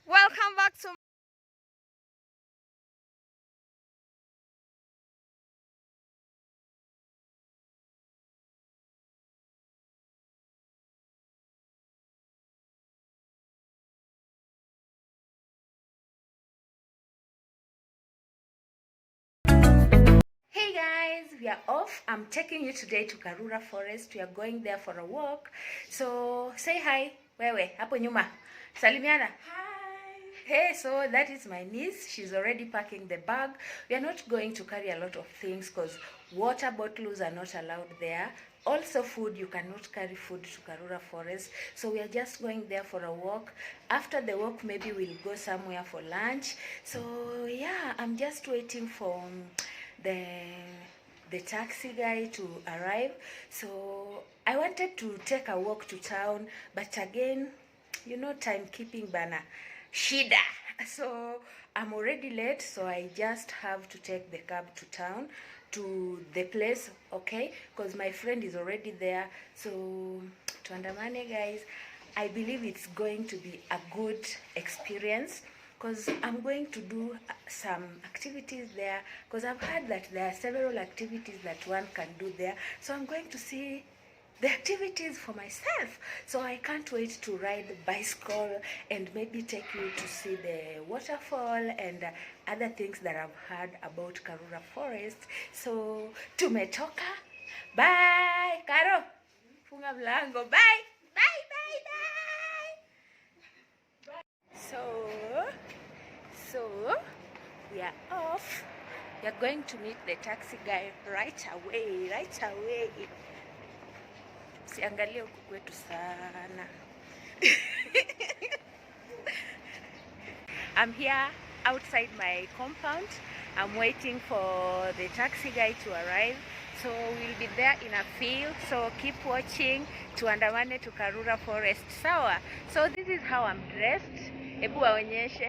Welcome back to. Hey guys, we are off. I'm taking you today to Karura Forest. We are going there for a walk. So say hi. Wewe, hapo nyuma. Salimiana. Hi. Hey, so that is my niece. She's already packing the bag. We are not going to carry a lot of things because water bottles are not allowed there. Also food, you cannot carry food to Karura Forest. So we are just going there for a walk. After the walk, maybe we'll go somewhere for lunch. So yeah, I'm just waiting for the the taxi guy to arrive. So I wanted to take a walk to town, but again, you know, timekeeping bana shida. So I'm already late, so I just have to take the cab to town, to the place, okay, because my friend is already there. So tuandamane guys, I believe it's going to be a good experience because I'm going to do some activities there, because I've heard that there are several activities that one can do there. So I'm going to see the activities for myself. So I can't wait to ride the bicycle and maybe take you to see the waterfall and other things that I've heard about Karura Forest. So tumetoka. Bye, Karo. Funga mlango. Bye. Bye, bye, bye. So we are off. We are going to meet the taxi guy right away, right away. Siangalie huku kwetu sana. I'm here outside my compound. I'm waiting for the taxi guy to arrive. So we'll be there in a field. So keep watching. Tuandamane to Karura Forest. Sawa. So this is how I'm dressed. Ebu waonyeshe.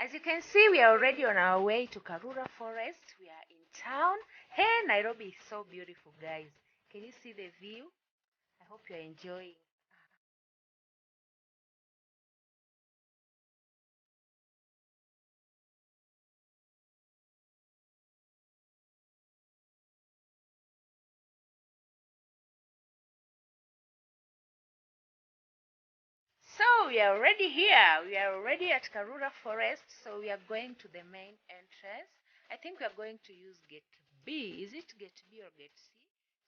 As you can see, we are already on our way to Karura Forest. We are in town. Hey, Nairobi is so beautiful, guys. Can you see the view? I hope you're enjoying. So we are already here. We are already at Karura Forest. So we are going to the main entrance. I think we are going to use gate B. Is it gate B or gate C?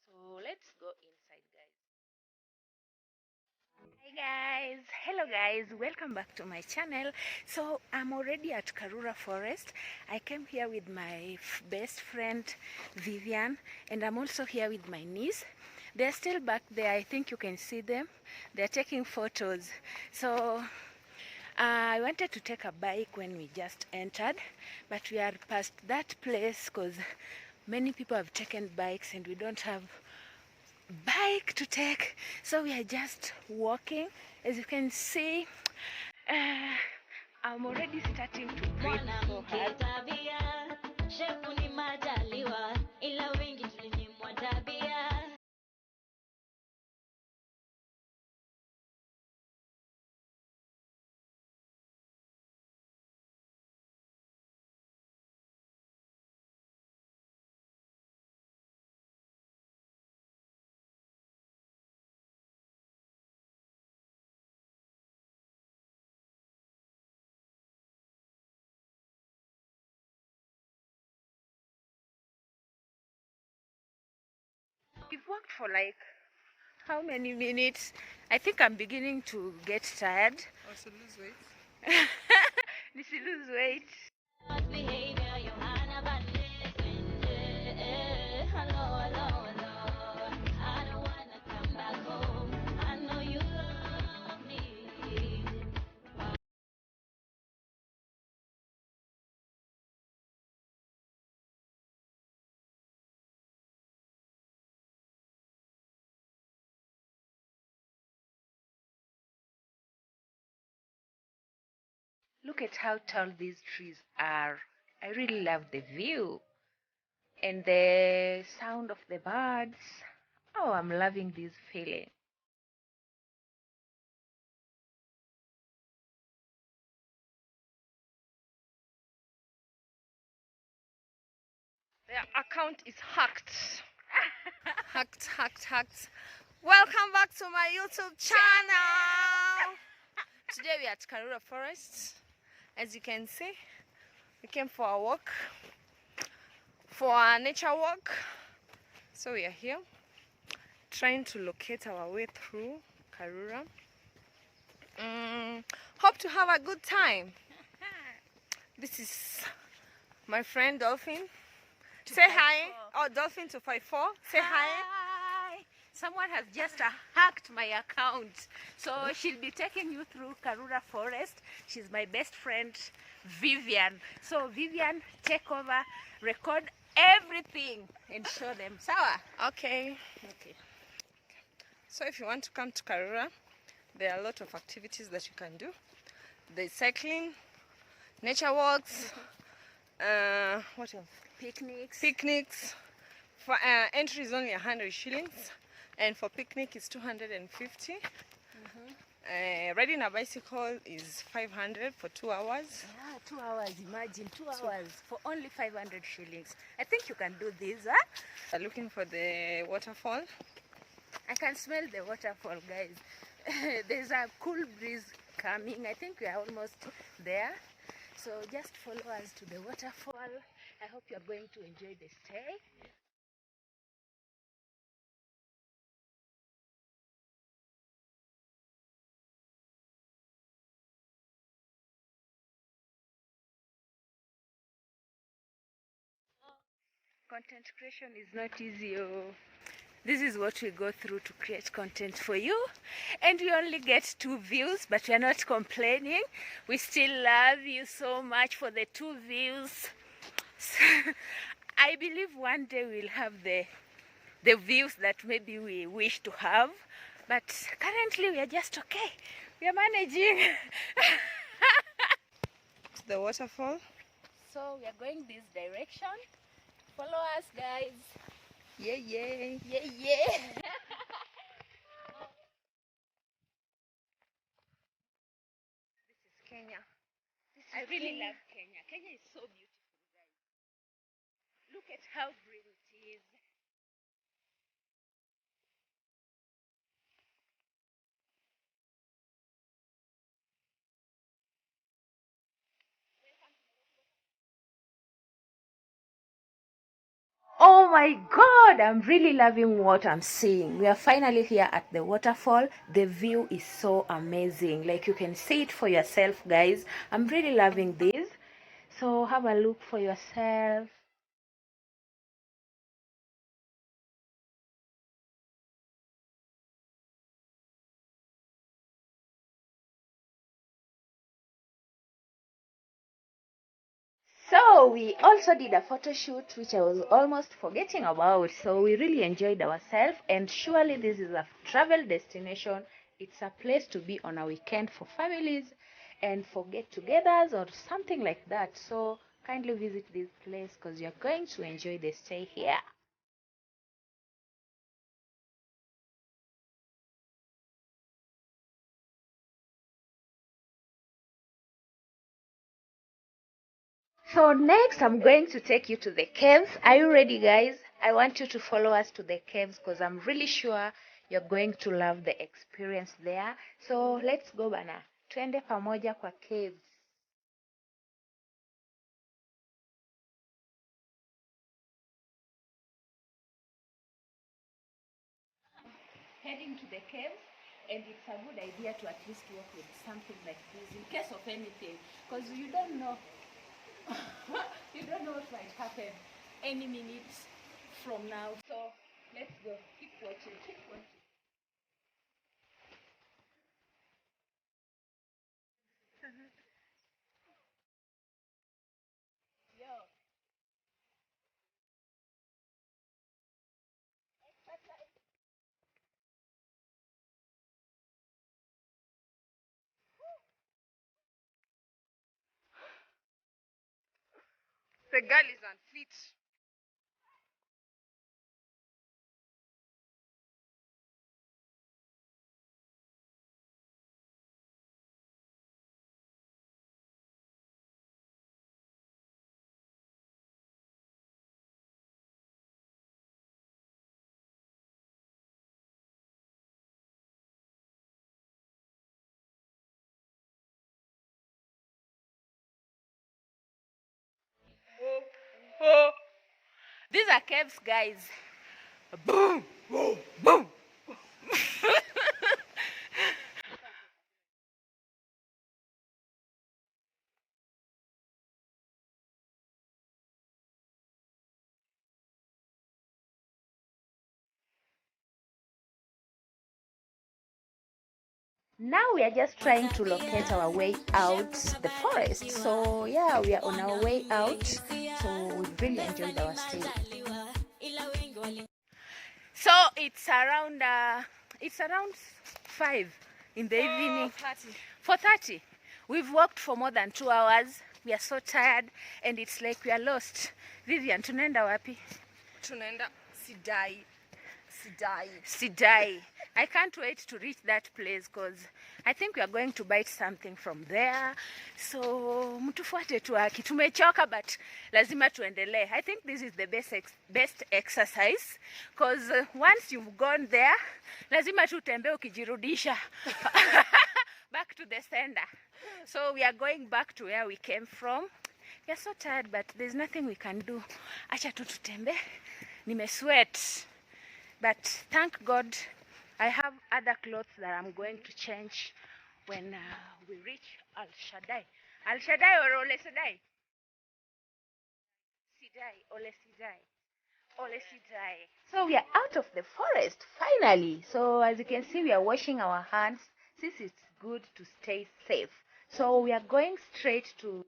So let's go inside, guys. Hi guys, hello guys, welcome back to my channel. So I'm already at Karura Forest. I came here with my best friend Vivian, and I'm also here with my niece. They're still back there. I think you can see them. They're taking photos. So I wanted to take a bike when we just entered, but we are past that place because many people have taken bikes and we don't have bike to take, so we are just walking. As you can see, I'm already starting to breathe so hard. We've walked for like how many minutes? I think I'm beginning to get tired. Also lose weight. This lose weight. Look at how tall these trees are. I really love the view and the sound of the birds. Oh, I'm loving this feeling. Their account is hacked. Hacked. Welcome back to my YouTube channel. Today we are at Karura Forest. As you can see, we came for a walk, for a nature walk. So we are here trying to locate our way through Karura. Hope to have a good time. This is my friend Dolphin. Say hi. Oh, Dolphin 254. Say hi. Hi. Someone has just hacked my account. So she'll be taking you through Karura Forest. She's my best friend, Vivian. So Vivian, take over, record everything and show them. Sawa? Okay. So if you want to come to Karura, there are a lot of activities that you can do. There's cycling, nature walks, what else? Picnics. For entry is only 100 shillings, and for picnic is 250. Riding a bicycle is 500 for 2 hours. Yeah, 2 hours. Imagine 2 hours for only 500 shillings. I think you can do this, huh? We're looking for the waterfall. I can smell the waterfall, guys. There's a cool breeze coming. I think we are almost there. So just follow us to the waterfall. I hope you're going to enjoy the stay. Content creation is not easy. Oh. This is what we go through to create content for you. And we only get 2 views, but we are not complaining. We still love you so much for the 2 views. I believe one day we'll have the views that maybe we wish to have. But currently we are just okay. We are managing. The waterfall. So we are going this direction. Follow us, guys. Yeah. This is Kenya. I really love Kenya. Kenya is so beautiful, guys. Look at how green it is. Oh my god, I'm really loving what I'm seeing. We are finally here at the waterfall. The view is so amazing. Like you can see it for yourself, guys. I'm really loving this. So have a look for yourself. So we also did a photo shoot, which I was almost forgetting about. So we really enjoyed ourselves, and surely this is a travel destination. It's a place to be on a weekend for families and for get-togethers or something like that. So kindly visit this place because you're going to enjoy the stay here. So next I'm going to take you to the caves. Are you ready, guys? I want you to follow us to the caves because I'm really sure you're going to love the experience there. So let's go bana. Twende pamoja kwa caves. Heading to the caves, and it's a good idea to at least walk with something like this in case of anything, because you don't know you don't know what might happen any minute from now. So let's go. Keep watching. Keep watching. Yo. The girl is unfit. These are caves, guys. Boom, boom, boom. Now we are just trying to locate our way out the forest. So yeah, we are on our way out. So we really enjoyed our stay. So it's around 5 in the evening. 4:30. We've walked for more than 2 hours. We are so tired and it's like we are lost. Vivian, tunaenda wapi? Tunaenda Sidai. Sidai. I can't wait to reach that place because I think we are going to buy something from there. So mtufuate tu haki. Tumechoka but lazima tuendelee. I think this is the best exercise because once you've gone there, lazima tutembee ukijirudisha back to the sender. So we are going back to where we came from. We are so tired but there's nothing we can do. Acha tu tutembe. Nimesweat. But thank God I have other clothes that I'm going to change when we reach Al Shaddai. Al Shaddai or Ole Shaddai? Sidai, Ole Sidai. Ole Sidai. So we are out of the forest finally. So as you can see, we are washing our hands since it's good to stay safe. So we are going straight to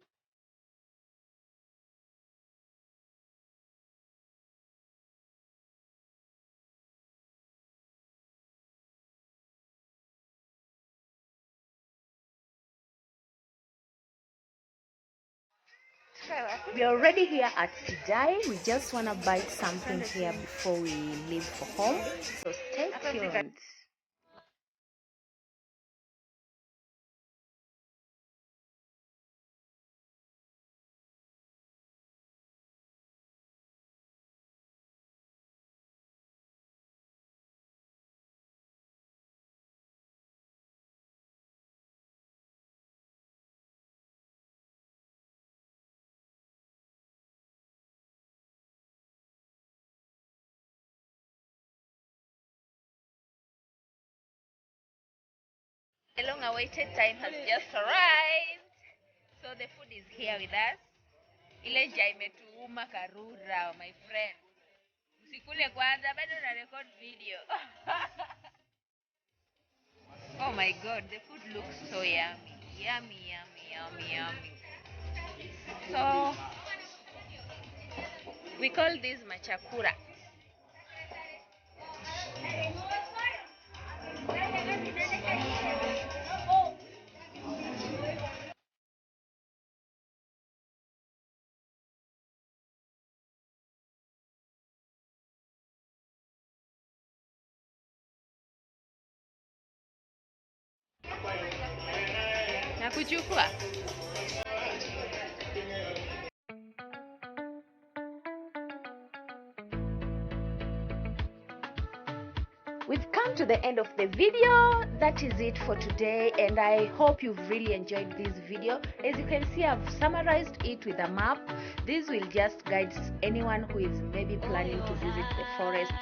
we are already here at Sidai. We just want to buy something here before we leave for home. So stay tuned. The long-awaited time has just arrived. So the food is here with us. Ile njaa imetuuma Karura, my friend. Usikule kwanza, bado na record video. Oh my God, the food looks so yummy. Yummy, yummy, yummy, yummy. So, we call this machakura. Nakuchukua. We've come to the end of the video. That is it for today, and I hope you've really enjoyed this video. As you can see, I've summarized it with a map. This will just guide anyone who is maybe planning to visit the forest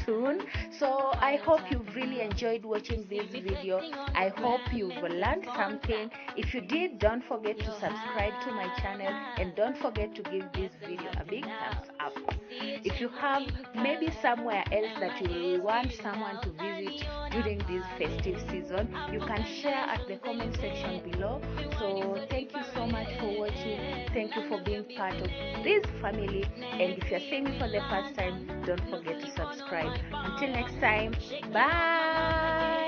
soon. So I hope you've really enjoyed watching this video. I hope you've learned something. If you did, don't forget to subscribe to my channel and don't forget to give this video a big thumbs up. If you have maybe somewhere else that you want someone to visit during this festive season, you can share at the comment section below. So thank you so much for watching. Thank you for being part of this family, and if you're seeing me for the first time, don't forget to subscribe. Until next time, bye.